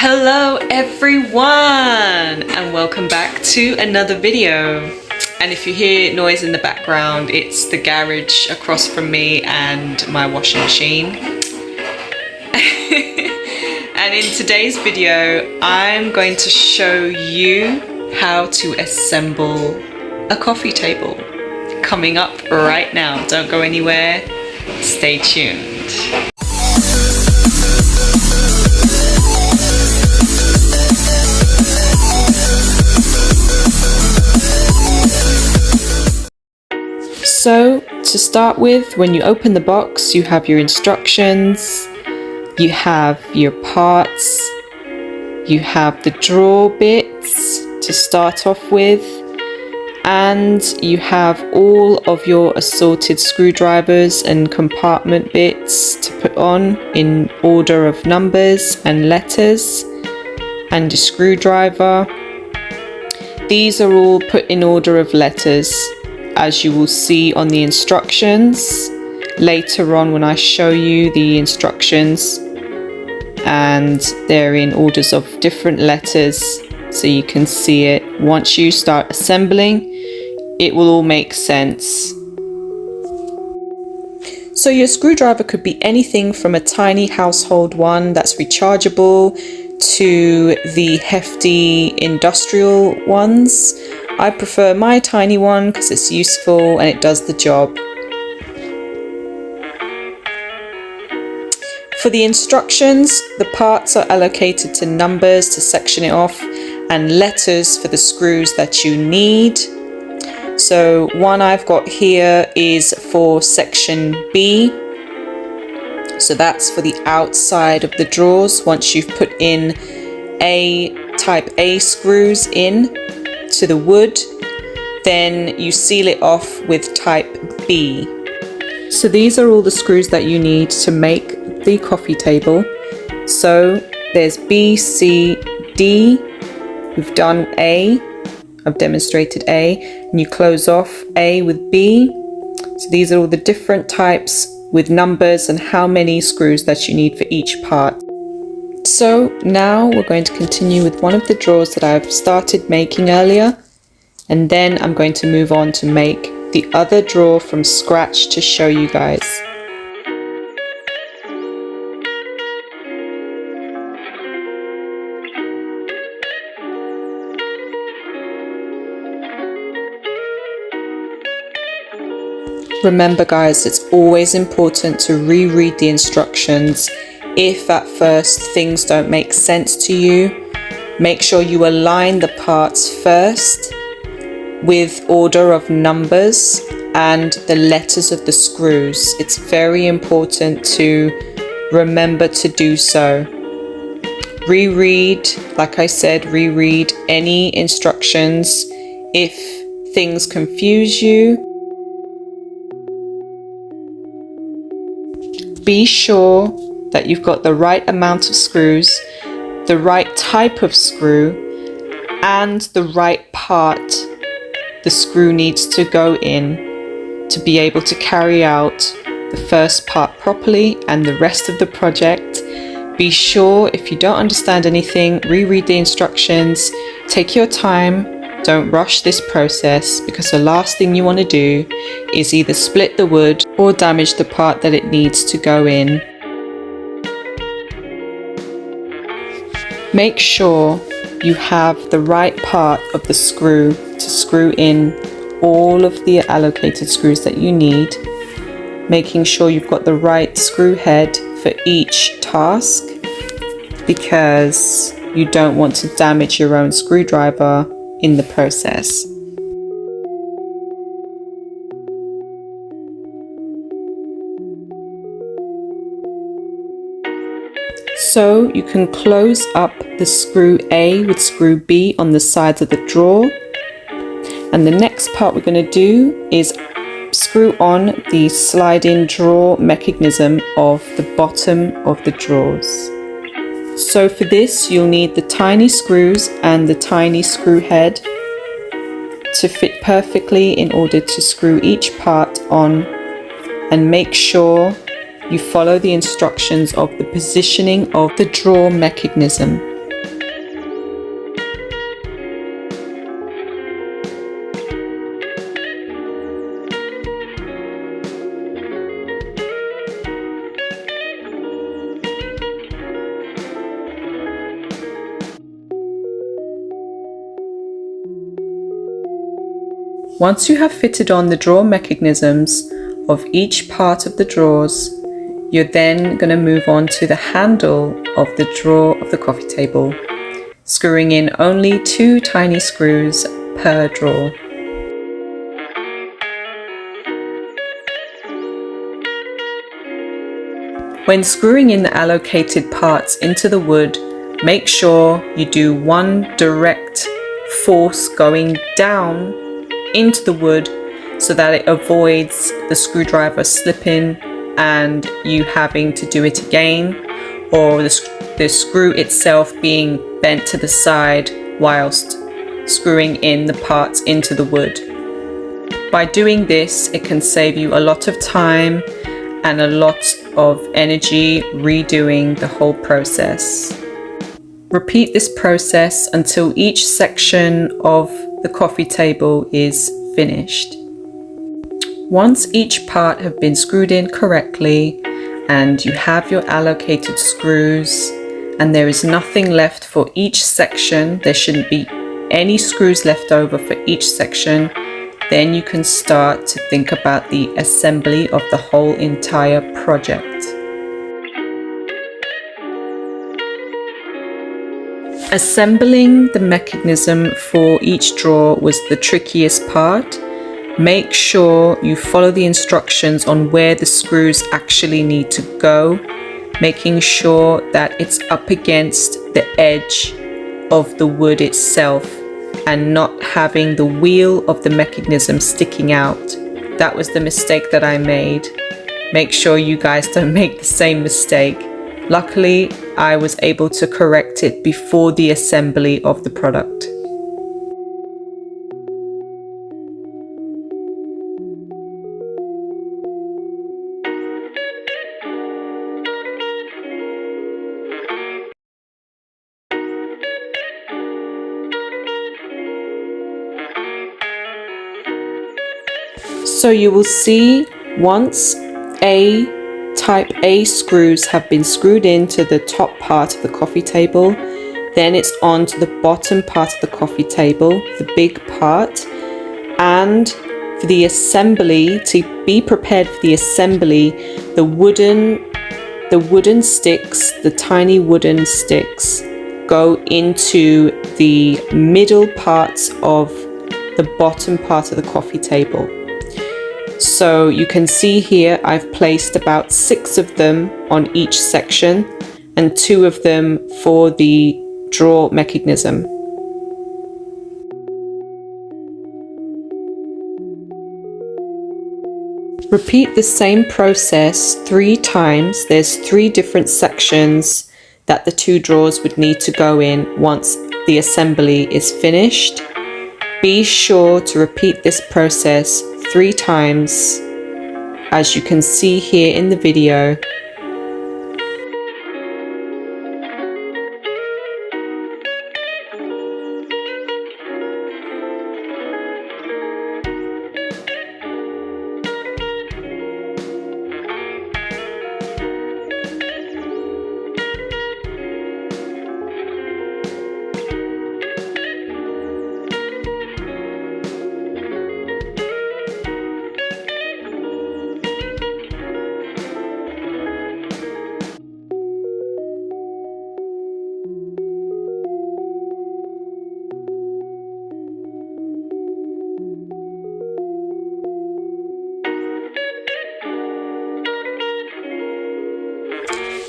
Hello everyone and welcome back to another video. And if you hear noise in the background, it's the garage across from me and my washing machine. And in today's video I'm going to show you how to assemble a coffee table. Coming up right now. Don't go anywhere, stay tuned. So to start with, when you open the box, you have your instructions, you have your parts, you have the drawer bits to start off with, and you have all of your assorted screwdrivers and compartment bits to put on in order of numbers and letters, and your screwdriver. These are all put in order of letters, as you will see on the instructions later on when I show you the instructions, and they're in orders of different letters so you can see it. Once you start assembling, it will all make sense. So your screwdriver could be anything from a tiny household one that's rechargeable to the hefty industrial ones. I prefer my tiny one because it's useful and it does the job. For the instructions, the parts are allocated to numbers to section it off and letters for the screws that you need. So one I've got here is for section B. So that's for the outside of the drawers. Once you've put in type A screws in to the wood, then you seal it off with type B. So these are all the screws that you need to make the coffee table. So there's B, C, D. We've done A. I've demonstrated A, and you close off A with B. So these are all the different types with numbers and how many screws that you need for each part. So now we're going to continue with one of the drawers that I've started making earlier, and then I'm going to move on to make the other drawer from scratch to show you guys. Remember guys, it's always important to reread the instructions. If at first things don't make sense to you, make sure you align the parts first with order of numbers and the letters of the screws. It's very important to remember to do so. Reread, like I said, reread any instructions if things confuse you. Be sure that you've got the right amount of screws, the right type of screw, and the right part the screw needs to go in to be able to carry out the first part properly and the rest of the project. Be sure, if you don't understand anything, reread the instructions, take your time. Don't rush this process, because the last thing you want to do is either split the wood or damage the part that it needs to go in. Make sure you have the right part of the screw to screw in all of the allocated screws that you need, making sure you've got the right screw head for each task, because you don't want to damage your own screwdriver in the process. So you can close up the screw A with screw B on the sides of the drawer. And the next part we're going to do is screw on the slide-in drawer mechanism of the bottom of the drawers. So for this you'll need the tiny screws and the tiny screw head to fit perfectly in order to screw each part on, and make sure you follow the instructions of the positioning of the drawer mechanism. Once you have fitted on the drawer mechanisms of each part of the drawers, you're then going to move on to the handle of the drawer of the coffee table, screwing in only 2 tiny screws per drawer. When screwing in the allocated parts into the wood, make sure you do one direct force going down into the wood so that it avoids the screwdriver slipping and you having to do it again, or the screw itself being bent to the side whilst screwing in the parts into the wood. By doing this, it can save you a lot of time and a lot of energy redoing the whole process. Repeat this process until each section of the coffee table is finished. Once each part have been screwed in correctly and you have your allocated screws and there is nothing left for each section, there shouldn't be any screws left over for each section, then you can start to think about the assembly of the whole entire project. Assembling the mechanism for each drawer was the trickiest part. Make sure you follow the instructions on where the screws actually need to go, making sure that it's up against the edge of the wood itself and not having the wheel of the mechanism sticking out. That was the mistake that I made. Make sure you guys don't make the same mistake. Luckily, I was able to correct it before the assembly of the product. So you will see once Type A screws have been screwed into the top part of the coffee table, then it's on to the bottom part of the coffee table, the big part, and for the assembly, to be prepared for the assembly, the wooden sticks, the tiny wooden sticks, go into the middle parts of the bottom part of the coffee table. So you can see here I've placed about 6 of them on each section and 2 of them for the drawer mechanism. Repeat the same process 3 times. There's 3 different sections that the 2 drawers would need to go in once the assembly is finished. Be sure to repeat this process 3 times, as you can see here in the video.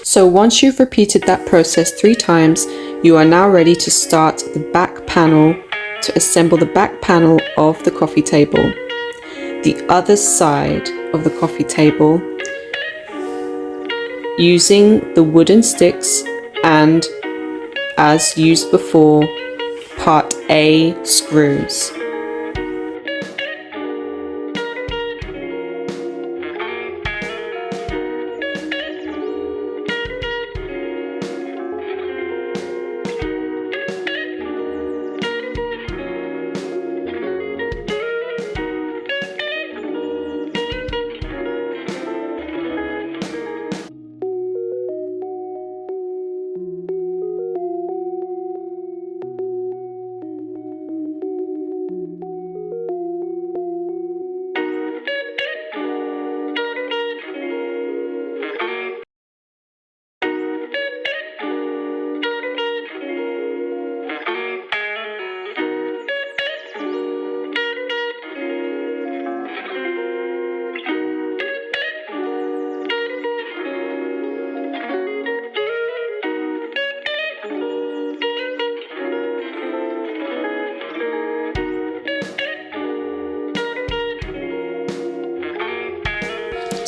So once you've repeated that process 3 times, you are now ready to start the back panel, to assemble the back panel of the coffee table. The other side of the coffee table, using the wooden sticks and, as used before, part A screws.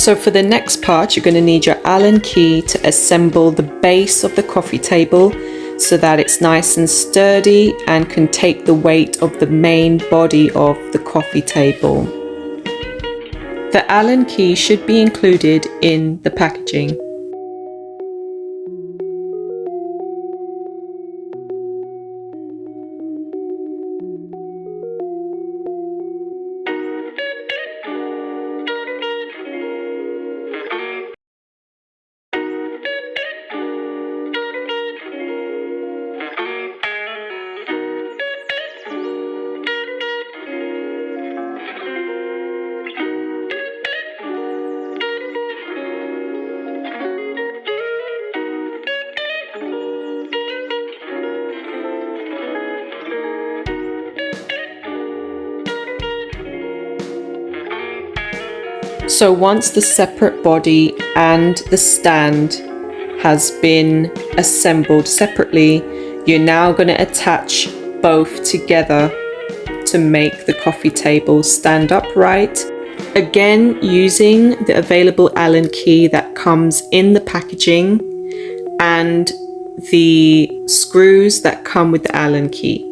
So for the next part, you're going to need your Allen key to assemble the base of the coffee table so that it's nice and sturdy and can take the weight of the main body of the coffee table. The Allen key should be included in the packaging. So once the separate body and the stand has been assembled separately, you're now going to attach both together to make the coffee table stand upright. Again, using the available Allen key that comes in the packaging and the screws that come with the Allen key.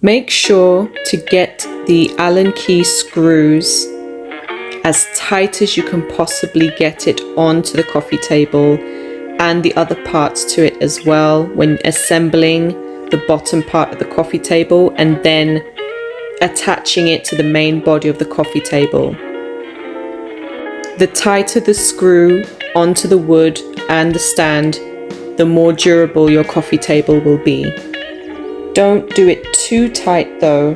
Make sure to get the Allen key screws as tight as you can possibly get it onto the coffee table and the other parts to it as well when assembling the bottom part of the coffee table and then attaching it to the main body of the coffee table. The tighter the screw onto the wood and the stand, the more durable your coffee table will be. Don't do it too tight though,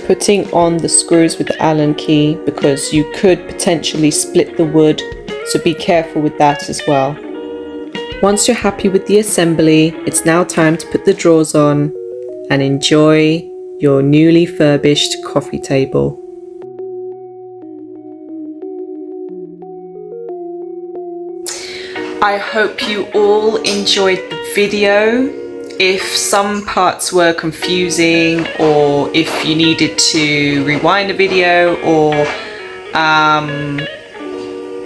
putting on the screws with the Allen key, because you could potentially split the wood, so be careful with that as well. Once you're happy with the assembly, it's now time to put the drawers on and enjoy your newly furbished coffee table. I hope you all enjoyed the video. If some parts were confusing, or if you needed to rewind the video or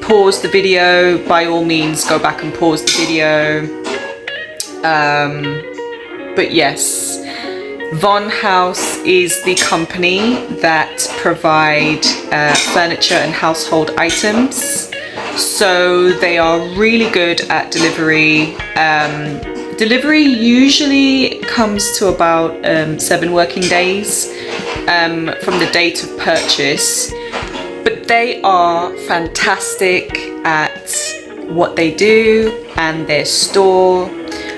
pause the video, by all means go back and pause the video. But yes, Vonhaus is the company that provide furniture and household items. So they are really good at delivery. Delivery usually comes to about 7 working days from the date of purchase, but they are fantastic at what they do and their store.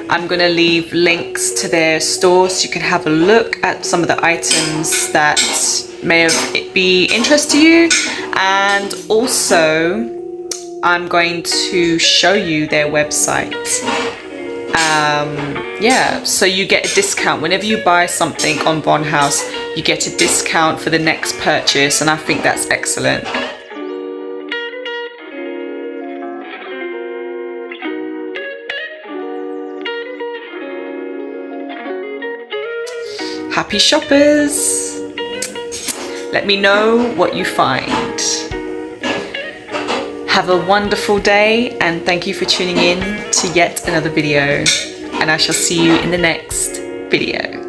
I'm going to leave links to their store so you can have a look at some of the items that may be interest to you, and also I'm going to show you their website. Yeah, so you get a discount whenever you buy something on Vonhaus. You get a discount for the next purchase, and I think that's excellent. Happy shoppers! Let me know what you find. Have a wonderful day, and thank you for tuning in to yet another video, and I shall see you in the next video.